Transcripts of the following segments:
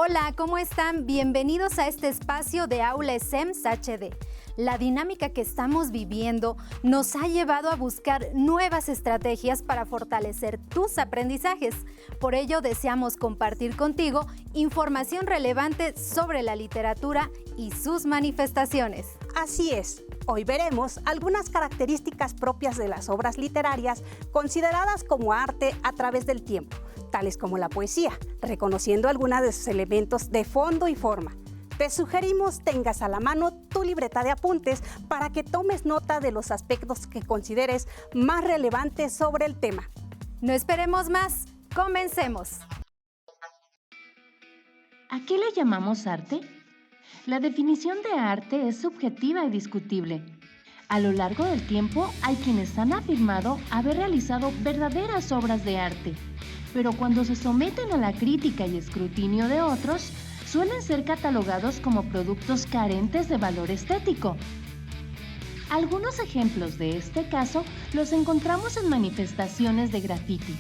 Hola, ¿cómo están? Bienvenidos a este espacio de Aula SEMS HD. La dinámica que estamos viviendo nos ha llevado a buscar nuevas estrategias para fortalecer tus aprendizajes. Por ello, deseamos compartir contigo información relevante sobre la literatura y sus manifestaciones. Así es. Hoy veremos algunas características propias de las obras literarias consideradas como arte a través del tiempo, tales como la poesía, reconociendo algunos de sus elementos de fondo y forma. Te sugerimos tengas a la mano tu libreta de apuntes para que tomes nota de los aspectos que consideres más relevantes sobre el tema. No esperemos más, comencemos. ¿A qué le llamamos arte? La definición de arte es subjetiva y discutible. A lo largo del tiempo hay quienes han afirmado haber realizado verdaderas obras de arte, pero cuando se someten a la crítica y escrutinio de otros, suelen ser catalogados como productos carentes de valor estético. Algunos ejemplos de este caso los encontramos en manifestaciones de graffiti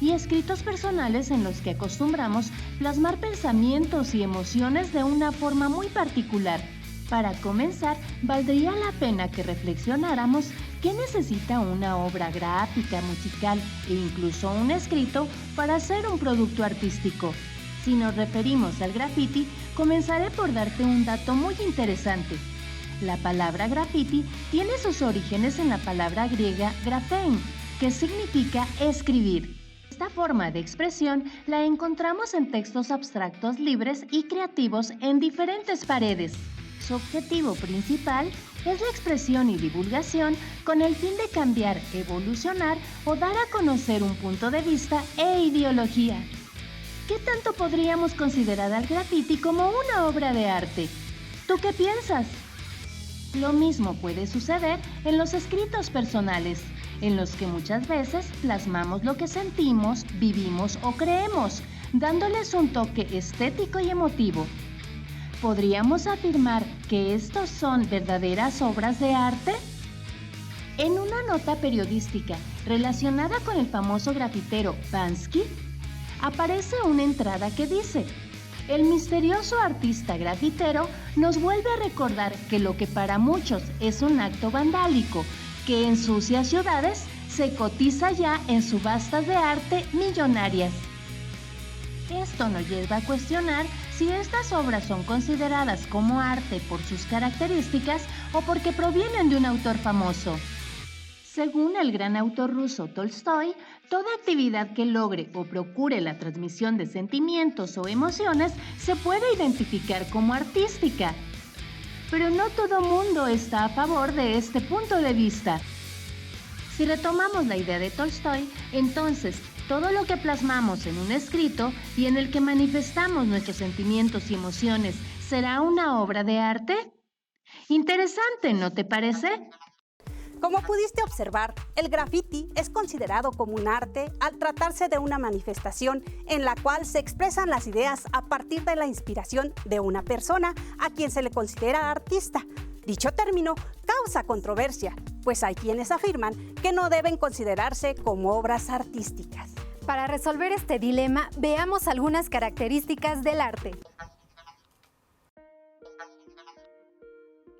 y escritos personales en los que acostumbramos plasmar pensamientos y emociones de una forma muy particular. Para comenzar, valdría la pena que reflexionáramos qué necesita una obra gráfica, musical e incluso un escrito para ser un producto artístico. Si nos referimos al graffiti, comenzaré por darte un dato muy interesante. La palabra graffiti tiene sus orígenes en la palabra griega graphein, que significa escribir. Esta forma de expresión la encontramos en textos abstractos libres y creativos en diferentes paredes. Su objetivo principal es la expresión y divulgación con el fin de cambiar, evolucionar o dar a conocer un punto de vista e ideología. ¿Qué tanto podríamos considerar al graffiti como una obra de arte? ¿Tú qué piensas? Lo mismo puede suceder en los escritos personales, en los que muchas veces plasmamos lo que sentimos, vivimos o creemos, dándoles un toque estético y emotivo. ¿Podríamos afirmar que estos son verdaderas obras de arte? En una nota periodística relacionada con el famoso grafitero Banksy, aparece una entrada que dice: el misterioso artista grafitero nos vuelve a recordar que lo que para muchos es un acto vandálico que ensucia ciudades, se cotiza ya en subastas de arte millonarias. Esto nos lleva a cuestionar si estas obras son consideradas como arte por sus características o porque provienen de un autor famoso. Según el gran autor ruso Tolstoy, toda actividad que logre o procure la transmisión de sentimientos o emociones se puede identificar como artística. Pero no todo mundo está a favor de este punto de vista. Si retomamos la idea de Tolstoy, entonces todo lo que plasmamos en un escrito y en el que manifestamos nuestros sentimientos y emociones, ¿será una obra de arte? Interesante, ¿no te parece? Como pudiste observar, el graffiti es considerado como un arte al tratarse de una manifestación en la cual se expresan las ideas a partir de la inspiración de una persona a quien se le considera artista. Dicho término causa controversia, pues hay quienes afirman que no deben considerarse como obras artísticas. Para resolver este dilema, veamos algunas características del arte.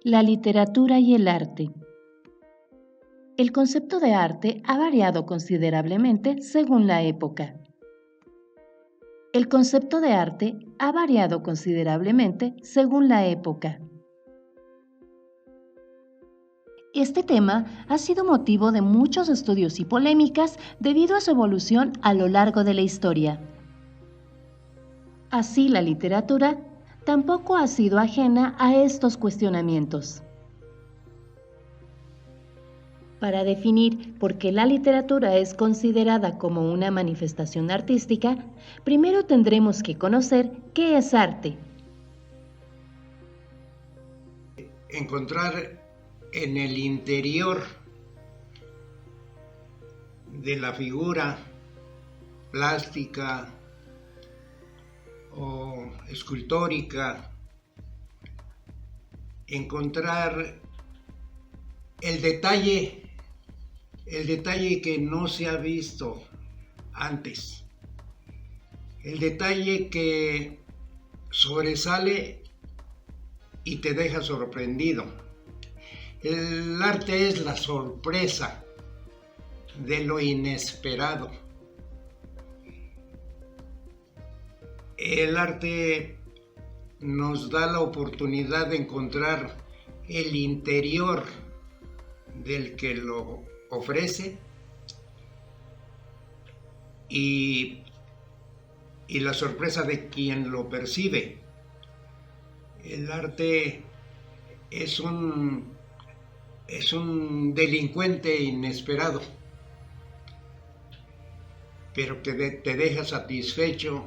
La literatura y el arte. El concepto de arte ha variado considerablemente según la época. El concepto de arte ha variado considerablemente según la época. Este tema ha sido motivo de muchos estudios y polémicas debido a su evolución a lo largo de la historia. Así, la literatura tampoco ha sido ajena a estos cuestionamientos. Para definir por qué la literatura es considerada como una manifestación artística, primero tendremos que conocer qué es arte. Encontrar en el interior de la figura plástica o escultórica, encontrar el detalle que no se ha visto antes, el detalle que sobresale y te deja sorprendido. El arte es la sorpresa de lo inesperado. El arte nos da la oportunidad de encontrar el interior del que lo ofrece y la sorpresa de quien lo percibe. El arte es un delincuente inesperado, pero que te deja satisfecho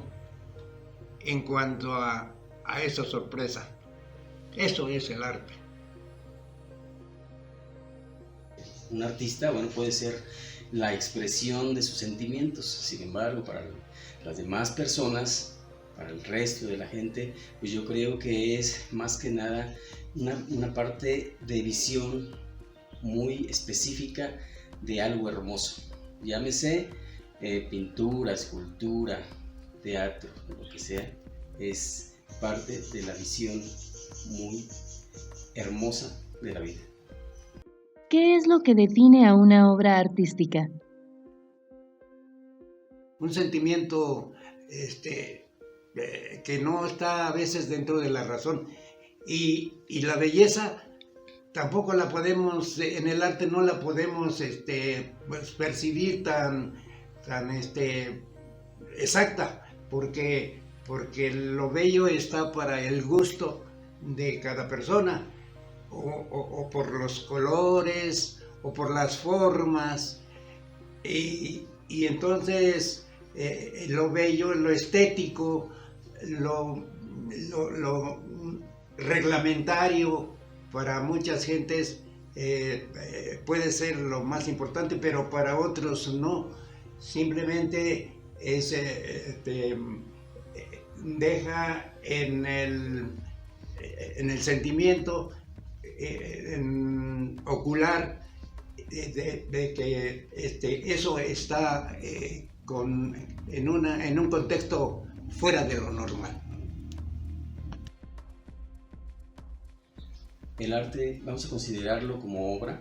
en cuanto a esa sorpresa. Eso es el arte. Un artista, bueno, puede ser la expresión de sus sentimientos. Sin embargo, para las demás personas, para el resto de la gente, pues yo creo que es más que nada una parte de visión muy específica de algo hermoso. Llámese pintura, escultura, teatro, lo que sea, es parte de la visión muy hermosa de la vida. ¿Qué es lo que define a una obra artística? Un sentimiento que no está a veces dentro de la razón. Y la belleza tampoco la podemos, en el arte no la podemos pues, percibir tan exacta, porque lo bello está para el gusto de cada persona, o por los colores, o por las formas, y entonces lo bello, lo estético, lo reglamentario para muchas gentes puede ser lo más importante, pero para otros no. Simplemente es, deja en el sentimiento ocular de que eso está en un contexto fuera de lo normal. El arte, vamos a considerarlo como obra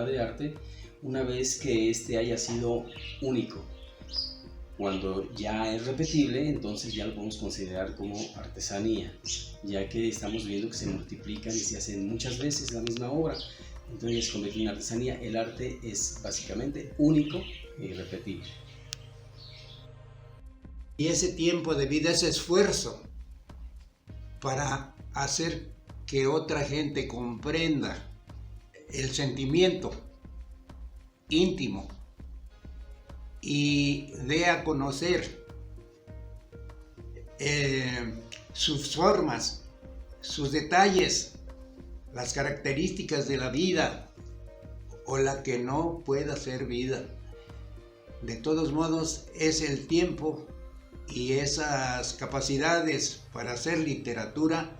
de arte, una vez que haya sido único. Cuando ya es repetible, entonces ya lo podemos considerar como artesanía, ya que estamos viendo que se multiplican y se hacen muchas veces la misma obra. Entonces ya se convierte en artesanía. El arte es básicamente único e irrepetible. Y ese tiempo de vida, ese esfuerzo para hacer que otra gente comprenda el sentimiento íntimo y dé a conocer sus formas, sus detalles, las características de la vida o la que no pueda ser vida. De todos modos, es el tiempo y esas capacidades para hacer literatura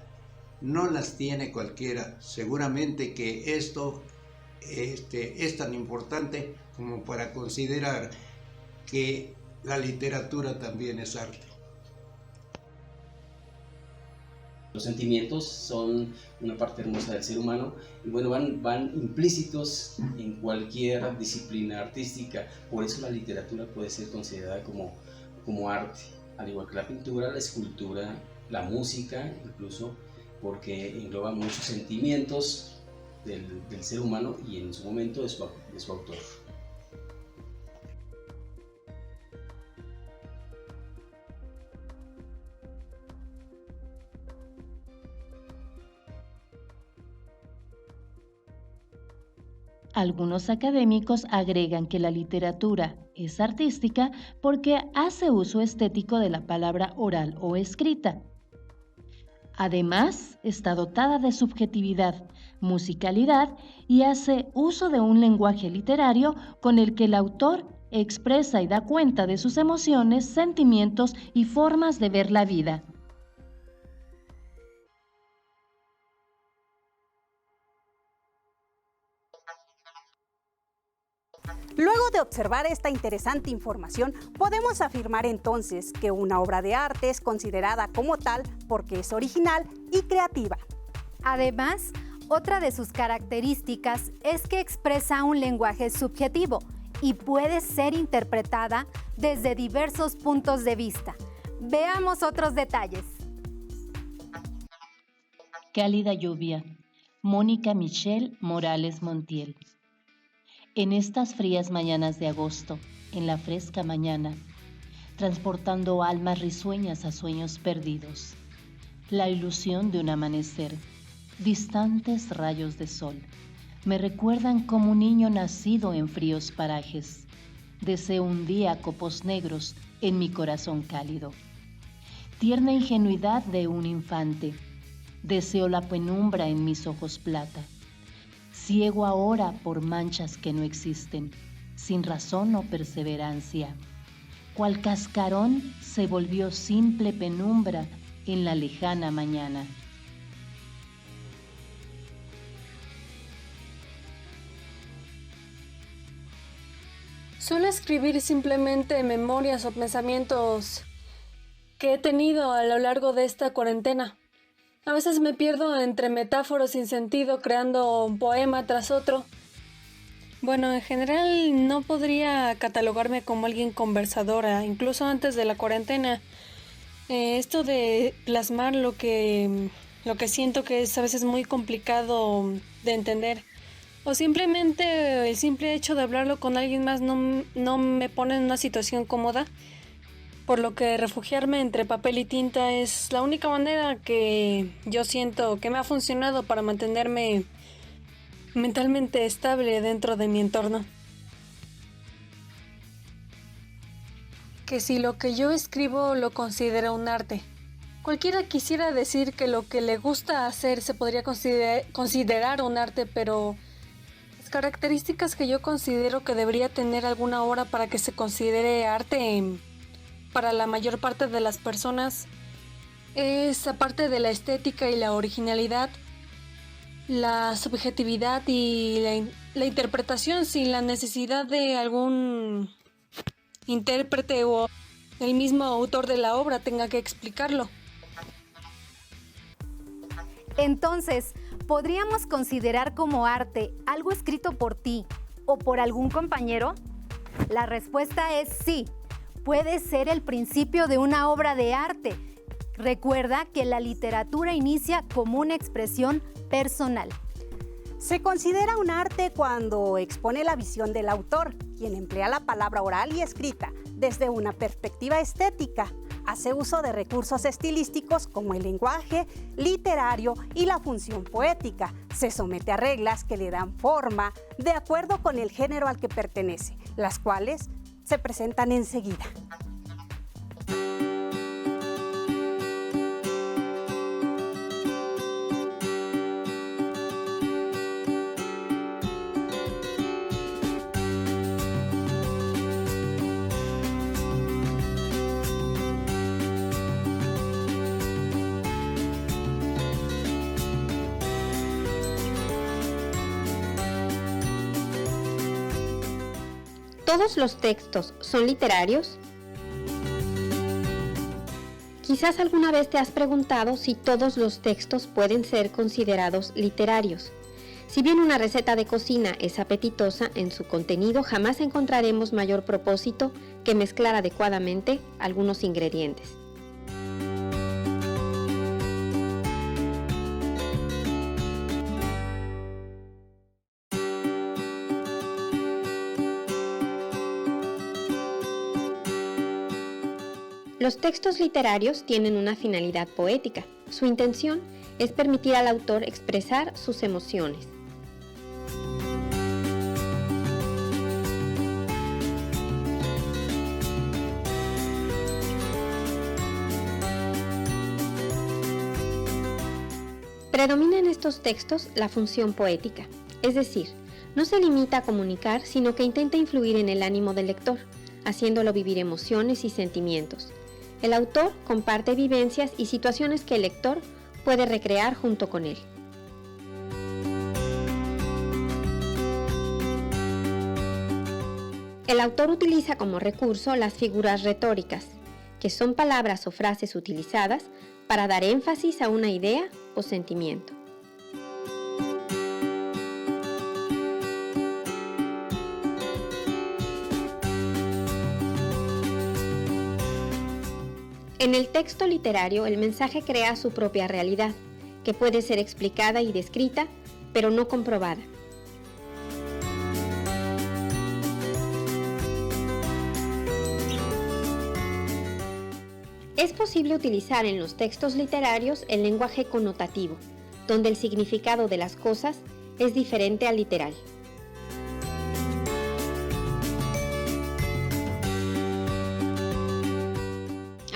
no las tiene cualquiera. Seguramente que esto es tan importante como para considerar que la literatura también es arte. Los sentimientos son una parte hermosa del ser humano y bueno, van implícitos en cualquier disciplina artística. Por eso la literatura puede ser considerada como arte, al igual que la pintura, la escultura, la música, incluso porque engloba muchos sentimientos del ser humano y en su momento de su autor. Algunos académicos agregan que la literatura es artística porque hace uso estético de la palabra oral o escrita. Además, está dotada de subjetividad, musicalidad y hace uso de un lenguaje literario con el que el autor expresa y da cuenta de sus emociones, sentimientos y formas de ver la vida. Luego de observar esta interesante información, podemos afirmar entonces que una obra de arte es considerada como tal porque es original y creativa. Además, otra de sus características es que expresa un lenguaje subjetivo y puede ser interpretada desde diversos puntos de vista. Veamos otros detalles. Cálida lluvia. Mónica Michelle Morales Montiel. En estas frías mañanas de agosto, en la fresca mañana, transportando almas risueñas a sueños perdidos, la ilusión de un amanecer, distantes rayos de sol, me recuerdan como un niño nacido en fríos parajes. Deseo un día copos negros en mi corazón cálido. Tierna ingenuidad de un infante, deseo la penumbra en mis ojos plata. Ciego ahora por manchas que no existen, sin razón o perseverancia. Cual cascarón se volvió simple penumbra en la lejana mañana. Suelo escribir simplemente memorias o pensamientos que he tenido a lo largo de esta cuarentena. A veces me pierdo entre metáforas sin sentido, creando un poema tras otro. Bueno, en general no podría catalogarme como alguien conversadora, incluso antes de la cuarentena. Esto de plasmar lo que siento que es a veces muy complicado de entender. O simplemente el simple hecho de hablarlo con alguien más no me pone en una situación cómoda. Por lo que refugiarme entre papel y tinta es la única manera que yo siento que me ha funcionado para mantenerme mentalmente estable dentro de mi entorno. Que si lo que yo escribo lo considera un arte. Cualquiera quisiera decir que lo que le gusta hacer se podría considerar un arte, pero las características que yo considero que debería tener alguna obra para que se considere arte para la mayor parte de las personas es, aparte de la estética y la originalidad, la subjetividad y la interpretación sin la necesidad de algún intérprete o el mismo autor de la obra tenga que explicarlo. Entonces, ¿podríamos considerar como arte algo escrito por ti o por algún compañero? La respuesta es sí. Puede ser el principio de una obra de arte. Recuerda que la literatura inicia como una expresión personal. Se considera un arte cuando expone la visión del autor, quien emplea la palabra oral y escrita desde una perspectiva estética. Hace uso de recursos estilísticos como el lenguaje literario y la función poética. Se somete a reglas que le dan forma de acuerdo con el género al que pertenece, las cuales se presentan enseguida. ¿Todos los textos son literarios? Quizás alguna vez te has preguntado si todos los textos pueden ser considerados literarios. Si bien una receta de cocina es apetitosa, en su contenido jamás encontraremos mayor propósito que mezclar adecuadamente algunos ingredientes. Los textos literarios tienen una finalidad poética. Su intención es permitir al autor expresar sus emociones. Predomina en estos textos la función poética, es decir, no se limita a comunicar, sino que intenta influir en el ánimo del lector, haciéndolo vivir emociones y sentimientos. El autor comparte vivencias y situaciones que el lector puede recrear junto con él. El autor utiliza como recurso las figuras retóricas, que son palabras o frases utilizadas para dar énfasis a una idea o sentimiento. En el texto literario, el mensaje crea su propia realidad, que puede ser explicada y descrita, pero no comprobada. Es posible utilizar en los textos literarios el lenguaje connotativo, donde el significado de las cosas es diferente al literal.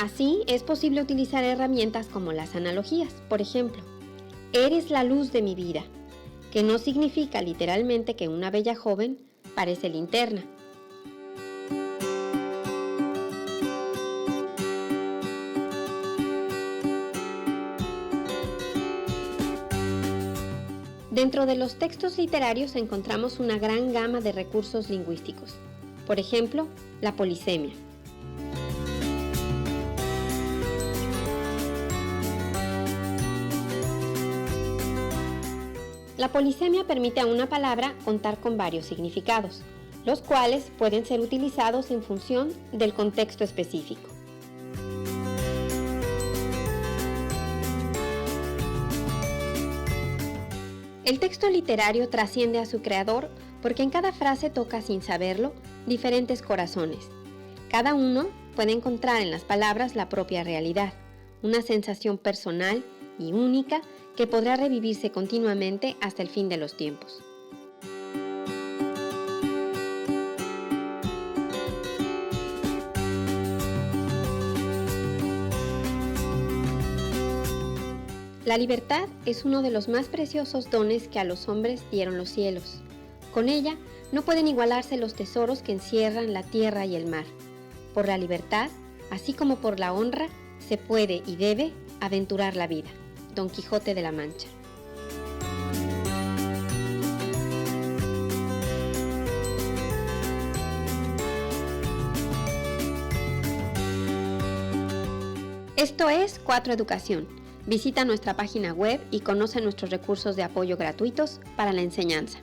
Así, es posible utilizar herramientas como las analogías. Por ejemplo, eres la luz de mi vida, que no significa literalmente que una bella joven parece linterna. Dentro de los textos literarios encontramos una gran gama de recursos lingüísticos. Por ejemplo, la polisemia. La polisemia permite a una palabra contar con varios significados, los cuales pueden ser utilizados en función del contexto específico. El texto literario trasciende a su creador porque en cada frase toca, sin saberlo, diferentes corazones. Cada uno puede encontrar en las palabras la propia realidad, una sensación personal y única que podrá revivirse continuamente hasta el fin de los tiempos. La libertad es uno de los más preciosos dones que a los hombres dieron los cielos. Con ella no pueden igualarse los tesoros que encierran la tierra y el mar. Por la libertad, así como por la honra, se puede y debe aventurar la vida. Don Quijote de la Mancha. Esto es 4 Educación. Visita nuestra página web y conoce nuestros recursos de apoyo gratuitos para la enseñanza.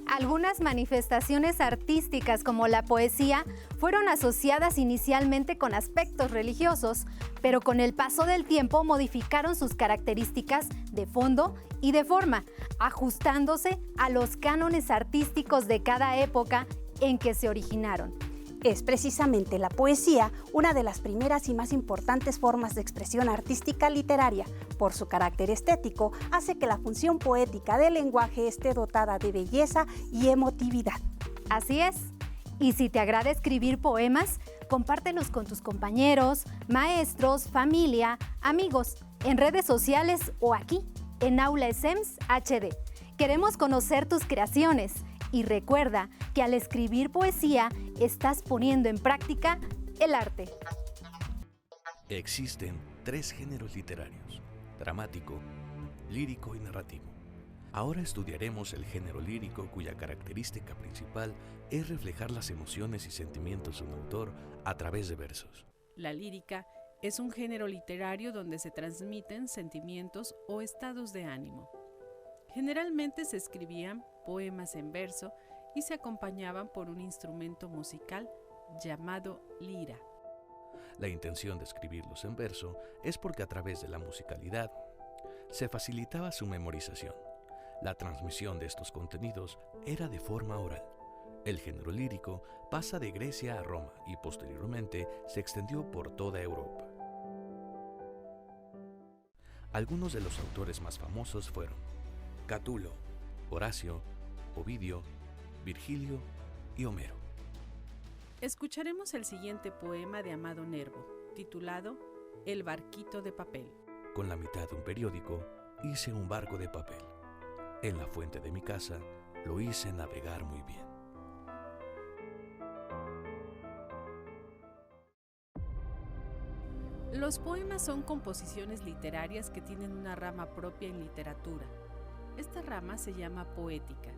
Algunas manifestaciones artísticas como la poesía fueron asociadas inicialmente con aspectos religiosos, pero con el paso del tiempo modificaron sus características de fondo y de forma, ajustándose a los cánones artísticos de cada época en que se originaron. Es precisamente la poesía una de las primeras y más importantes formas de expresión artística literaria. Por su carácter estético, hace que la función poética del lenguaje esté dotada de belleza y emotividad. Así es. Y si te agrada escribir poemas, compártelos con tus compañeros, maestros, familia, amigos, en redes sociales o aquí, en Aula SEMS HD. Queremos conocer tus creaciones. Y recuerda que al escribir poesía estás poniendo en práctica el arte. Existen 3 géneros literarios: dramático, lírico y narrativo. Ahora estudiaremos el género lírico, cuya característica principal es reflejar las emociones y sentimientos de un autor a través de versos. La lírica es un género literario donde se transmiten sentimientos o estados de ánimo. Generalmente se escribían poemas en verso y se acompañaban por un instrumento musical llamado lira. La intención de escribirlos en verso es porque a través de la musicalidad se facilitaba su memorización. La transmisión de estos contenidos era de forma oral. El género lírico pasa de Grecia a Roma y posteriormente se extendió por toda Europa. Algunos de los autores más famosos fueron Catulo, Horacio, Ovidio, Virgilio y Homero. Escucharemos el siguiente poema de Amado Nervo, titulado El barquito de papel. Con la mitad de un periódico hice un barco de papel. En la fuente de mi casa lo hice navegar muy bien. Los poemas son composiciones literarias que tienen una rama propia en literatura. Esta rama se llama poética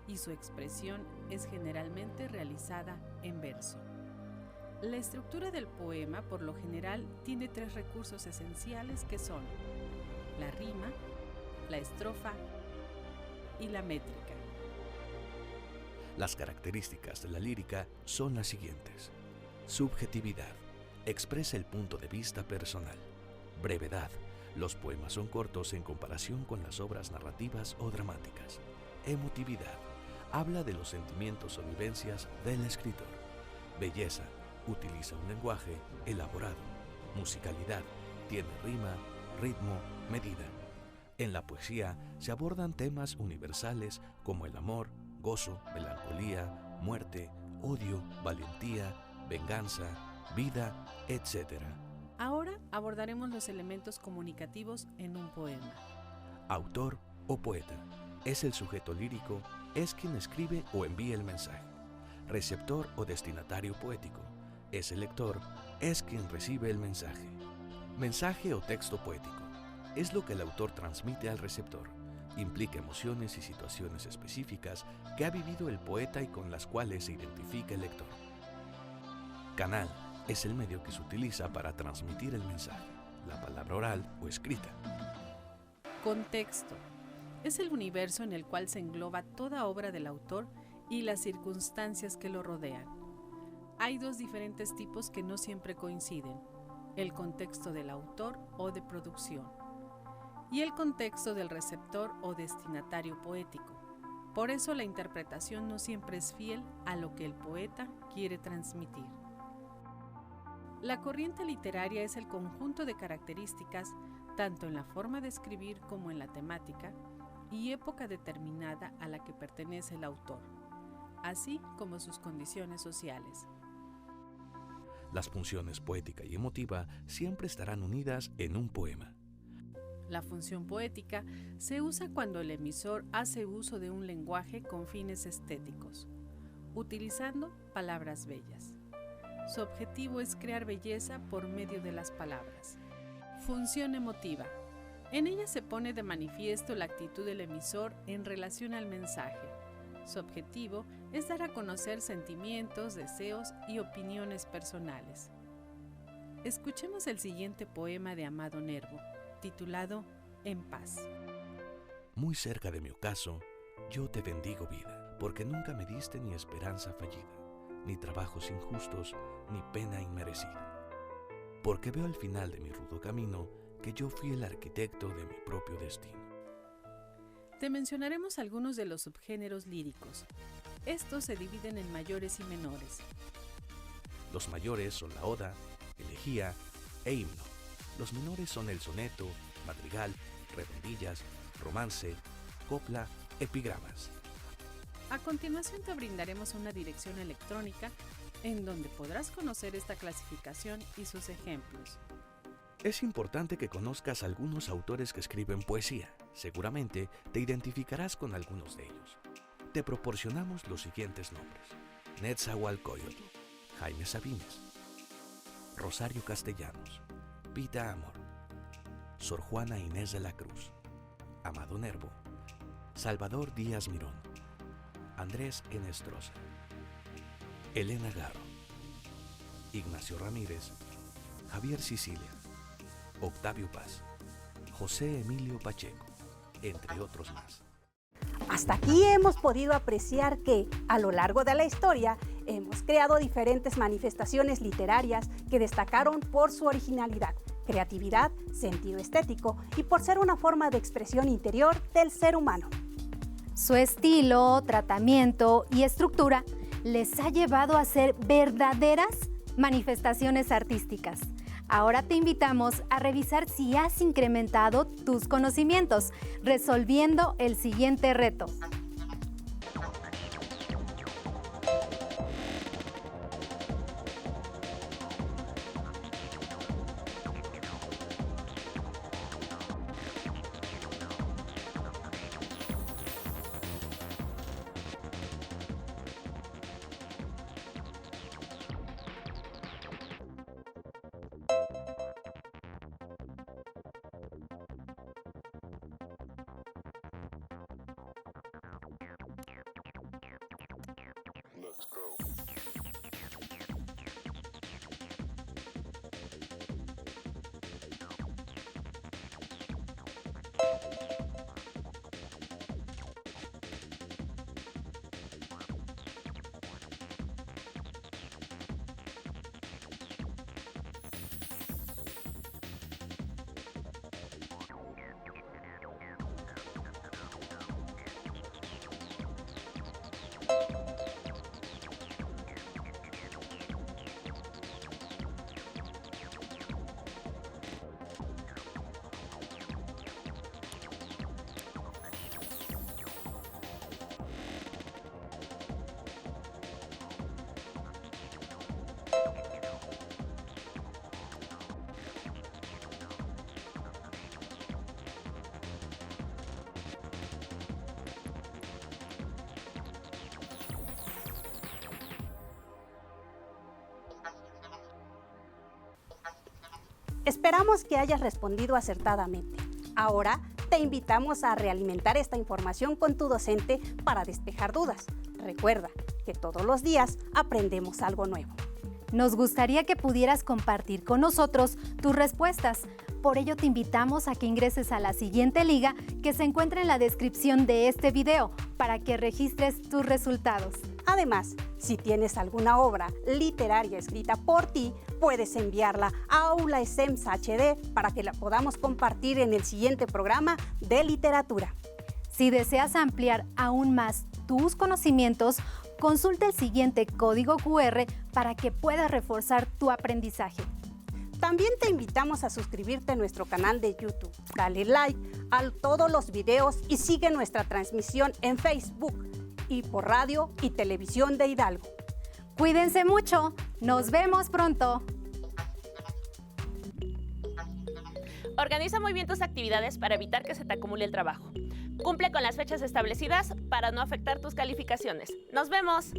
y su expresión es generalmente realizada en verso. La estructura del poema, por lo general, tiene 3 recursos esenciales que son la rima, la estrofa y la métrica. Las características de la lírica son las siguientes. Subjetividad. Expresa el punto de vista personal. Brevedad. Los poemas son cortos en comparación con las obras narrativas o dramáticas. Emotividad. Habla de los sentimientos o vivencias del escritor. Belleza. Utiliza un lenguaje elaborado. Musicalidad. Tiene rima, ritmo, medida. En la poesía se abordan temas universales como el amor, gozo, melancolía, muerte, odio, valentía, venganza, vida, etc. Ahora abordaremos los elementos comunicativos en un poema. Autor o poeta. Es el sujeto lírico, es quien escribe o envía el mensaje. Receptor o destinatario poético. Es el lector, es quien recibe el mensaje. Mensaje o texto poético. Es lo que el autor transmite al receptor. Implica emociones y situaciones específicas que ha vivido el poeta y con las cuales se identifica el lector. Canal. Es el medio que se utiliza para transmitir el mensaje, la palabra oral o escrita. Contexto. Es el universo en el cual se engloba toda obra del autor y las circunstancias que lo rodean. Hay 2 diferentes tipos que no siempre coinciden: el contexto del autor o de producción y el contexto del receptor o destinatario poético. Por eso la interpretación no siempre es fiel a lo que el poeta quiere transmitir. La corriente literaria es el conjunto de características, tanto en la forma de escribir como en la temática y época determinada a la que pertenece el autor, así como sus condiciones sociales. Las funciones poética y emotiva siempre estarán unidas en un poema. La función poética se usa cuando el emisor hace uso de un lenguaje con fines estéticos, utilizando palabras bellas. Su objetivo es crear belleza por medio de las palabras. Función emotiva. En ella se pone de manifiesto la actitud del emisor en relación al mensaje. Su objetivo es dar a conocer sentimientos, deseos y opiniones personales. Escuchemos el siguiente poema de Amado Nervo, titulado En paz. Muy cerca de mi ocaso, yo te bendigo vida, porque nunca me diste ni esperanza fallida, ni trabajos injustos, ni pena inmerecida. Porque veo al final de mi rudo camino que yo fui el arquitecto de mi propio destino. Te mencionaremos algunos de los subgéneros líricos. Estos se dividen en mayores y menores. Los mayores son la oda, elegía e himno. Los menores son el soneto, madrigal, redondillas, romance, copla, epigramas. A continuación te brindaremos una dirección electrónica en donde podrás conocer esta clasificación y sus ejemplos. Es importante que conozcas algunos autores que escriben poesía. Seguramente te identificarás con algunos de ellos. Te proporcionamos los siguientes nombres: Netzahualcóyotl, Jaime Sabines, Rosario Castellanos, Pita Amor, Sor Juana Inés de la Cruz, Amado Nervo, Salvador Díaz Mirón, Andrés Enestrosa, Elena Garro, Ignacio Ramírez, Javier Sicilia, Octavio Paz, José Emilio Pacheco, entre otros más. Hasta aquí hemos podido apreciar que, a lo largo de la historia, hemos creado diferentes manifestaciones literarias que destacaron por su originalidad, creatividad, sentido estético y por ser una forma de expresión interior del ser humano. Su estilo, tratamiento y estructura les ha llevado a ser verdaderas manifestaciones artísticas. Ahora te invitamos a revisar si has incrementado tus conocimientos, resolviendo el siguiente reto. Esperamos que hayas respondido acertadamente. Ahora te invitamos a realimentar esta información con tu docente para despejar dudas. Recuerda que todos los días aprendemos algo nuevo. Nos gustaría que pudieras compartir con nosotros tus respuestas. Por ello te invitamos a que ingreses a la siguiente liga que se encuentra en la descripción de este video para que registres tus resultados. Además, si tienes alguna obra literaria escrita por ti, puedes enviarla a Aula SEMS HD para que la podamos compartir en el siguiente programa de literatura. Si deseas ampliar aún más tus conocimientos, consulta el siguiente código QR para que puedas reforzar tu aprendizaje. También te invitamos a suscribirte a nuestro canal de YouTube. Dale like a todos los videos y sigue nuestra transmisión en Facebook y por radio y televisión de Hidalgo. Cuídense mucho. Nos vemos pronto. Organiza muy bien tus actividades para evitar que se te acumule el trabajo. Cumple con las fechas establecidas para no afectar tus calificaciones. ¡Nos vemos!